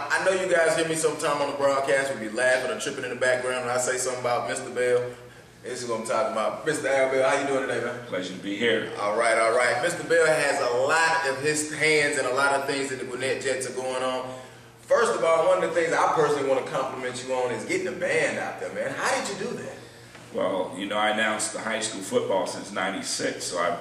Now, I know you guys hear me sometime on the broadcast. We'll be laughing or tripping in the background when I say something about Mr. Bell. This is what I'm talking about. Mr. Al Bell, how you doing today, man? Pleasure to be here. All right, all right. Mr. Bell has a lot of his hands and a lot of things that the Gwinnett Jets are going on. First of all, one of the things I personally want to compliment you on is getting the band out there, man. How did you do that? Well, you know, I announced the high school football since '96, so I've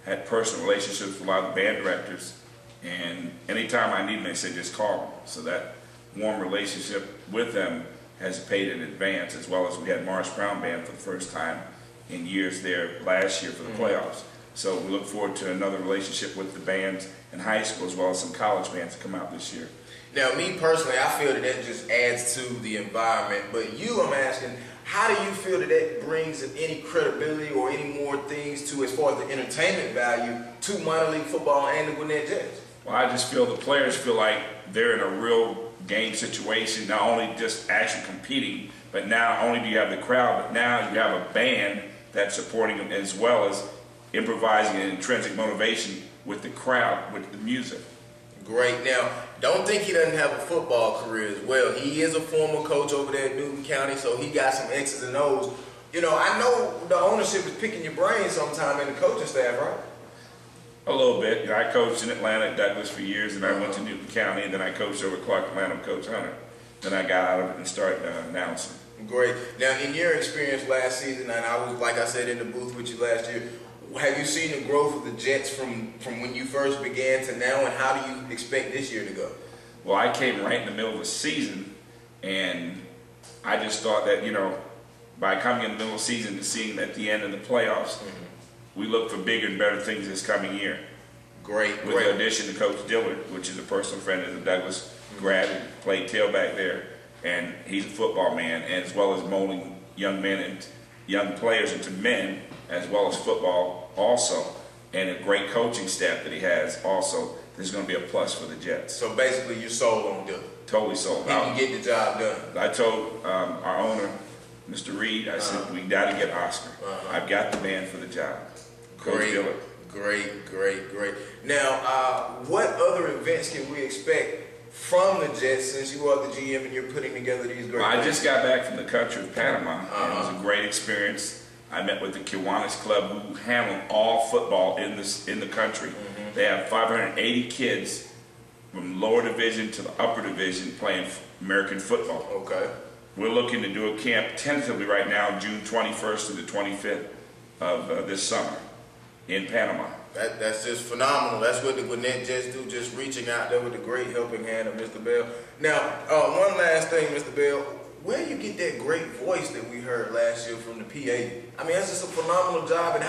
had personal relationships with a lot of the band directors. And anytime I need them, they say just call me. So that warm relationship with them has paid in advance, as well as we had Morris Brown Band for the first time in years there last year for the playoffs. So we look forward to another relationship with the bands in high school, as well as some college bands to come out this year. Now, me personally, I feel that that just adds to the environment. But you, I'm asking, how do you feel that that brings any credibility or any more things to, as far as the entertainment value, to minor league football and the Gwinnett Jets? Well, I just feel the players feel like they're in a real game situation, not only just actually competing, but not only do you have the crowd, but now you have a band that's supporting them, as well as improvising and intrinsic motivation with the crowd, with the music. Great. Now, don't think he doesn't have a football career as well. He is a former coach over there at Newton County, so he got some X's and O's. You know, I know the ownership is picking your brain sometime in the coaching staff, right? A little bit. You know, I coached in Atlanta at Douglas for years, and I went to Newton County, and then I coached over at Clark Atlanta with Coach Hunter. Then I got out of it and started announcing. Great. Now, in your experience last season, and I was, like I said, in the booth with you last year, have you seen the growth of the Jets from when you first began to now, and how do you expect this year to go? Well, I came right in the middle of the season, and I just thought that, you know, by coming in the middle of the season and seeing at the end of the playoffs, we look for bigger and better things this coming year. Great, With the addition to Coach Dillard, which is a personal friend of the Douglas grad, who played tailback there, and he's a football man, and as well as molding young men and young players into men, as well as football also, and a great coaching staff that he has also. This is going to be a plus for the Jets. So basically, you're sold on Dillard. Totally sold. He can get the job done. I told our owner, Mr. Reed, I said, we got to get Oscar. I've got the man for the job. Great, great, great, great. Now, what other events can we expect from the Jets, since you are the GM and you're putting together these great I just got back from the country of Panama, and it was a great experience. I met with the Kiwanis Club, who handle all football in the country. They have 580 kids from lower division to the upper division playing American football. Okay. We're looking to do a camp tentatively right now, June 21st to the 25th of this summer in Panama. That's just phenomenal. That's what the Gwinnett Jets do, just reaching out there with the great helping hand of Mr. Bell. Now, one last thing, Mr. Bell. Where do you get that great voice that we heard last year from the PA? I mean, that's just a phenomenal job. And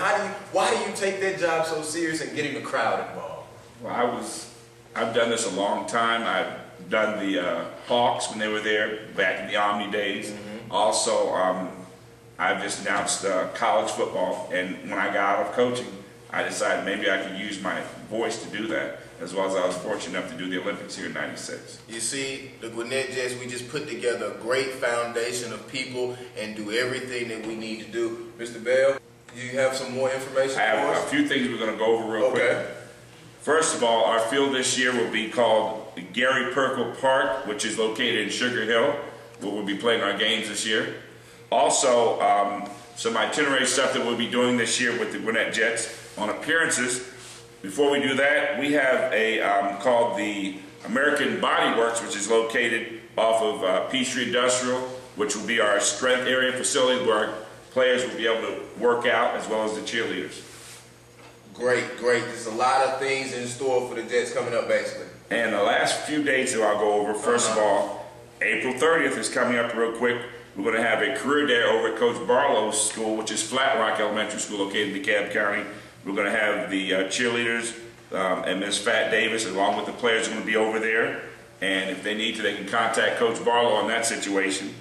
why do you take that job so serious and getting the crowd involved? Well, I've done this a long time. I've done the Hawks when they were there back in the Omni days. Also, I've just announced college football. And when I got out of coaching, I decided maybe I could use my voice to do that, as well as I was fortunate enough to do the Olympics here in '96. You see, the Gwinnett Jets, we just put together a great foundation of people and do everything that we need to do. Mr. Bell, do you have some more information I for have us? a few things we're going to go over real quick. First of all, our field this year will be called Gary Perkle Park, which is located in Sugar Hill, where we'll be playing our games this year. Also, some itinerary stuff that we'll be doing this year with the Gwinnett Jets on appearances. Before we do that, we have a called the American Body Works, which is located off of Pt3 Industrial, which will be our strength area facility where our players will be able to work out, as well as the cheerleaders. Great, great. There's a lot of things in store for the Jets coming up, basically. And the last few dates that I'll go over, first of all, April 30th is coming up real quick. We're going to have a career day over at Coach Barlow's school, which is Flat Rock Elementary School, located in DeKalb County. We're going to have the cheerleaders and Miss Fat Davis, along with the players, are going to be over there. And if they need to, they can contact Coach Barlow on that situation.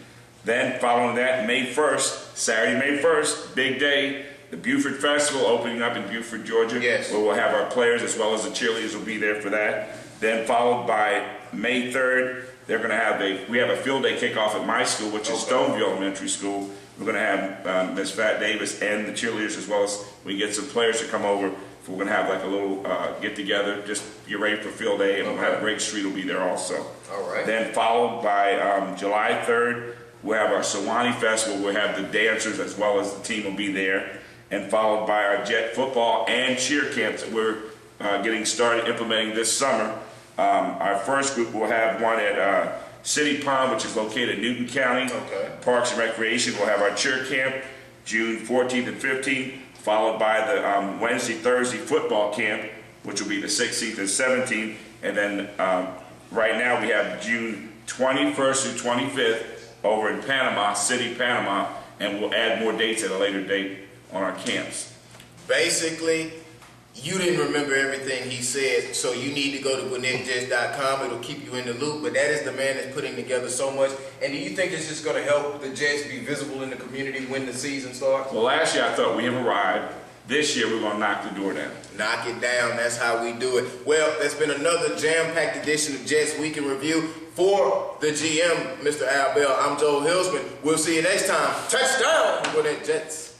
Then, following that, May 1st, Saturday, May 1st, big day, the Buford Festival opening up in Buford, Georgia, where we'll have our players as well as the cheerleaders will be there for that. Then, followed by May 3rd, they're going to have we have a field day kickoff at my school, which is Stoneview Elementary School. We're going to have Miss Fat Davis and the cheerleaders, as well as we get some players to come over We're going to have like a little get together, just get ready for field day, and we'll have Greg Street will be there also. All right. Then followed by July 3rd, we'll have our Sewanee Festival. We'll have the dancers as well as the team will be there, and followed by our Jet football and cheer camps that we're getting started implementing this summer. Our first group will have one at City Pond, which is located in Newton County. Okay. Parks and Recreation will have our cheer camp June 14th and 15th, followed by the Wednesday, Thursday football camp, which will be the 16th and 17th. And then right now we have June 21st through 25th over in Panama City, Panama, and we'll add more dates at a later date on our camps. Basically, you didn't remember everything he said, so you need to go to GwinnettJets.com. It'll keep you in the loop, but that is the man that's putting together so much. And do you think it's just going to help the Jets be visible in the community when the season starts? Well, last year I thought we have arrived. This year we're going to knock the door down. Knock it down. That's how we do it. Well, that's been another jam-packed edition of Jets Week in Review. For the GM, Mr. Al Bell, I'm Joel Hilsman. We'll see you next time. Touchdown, Gwinnett Jets.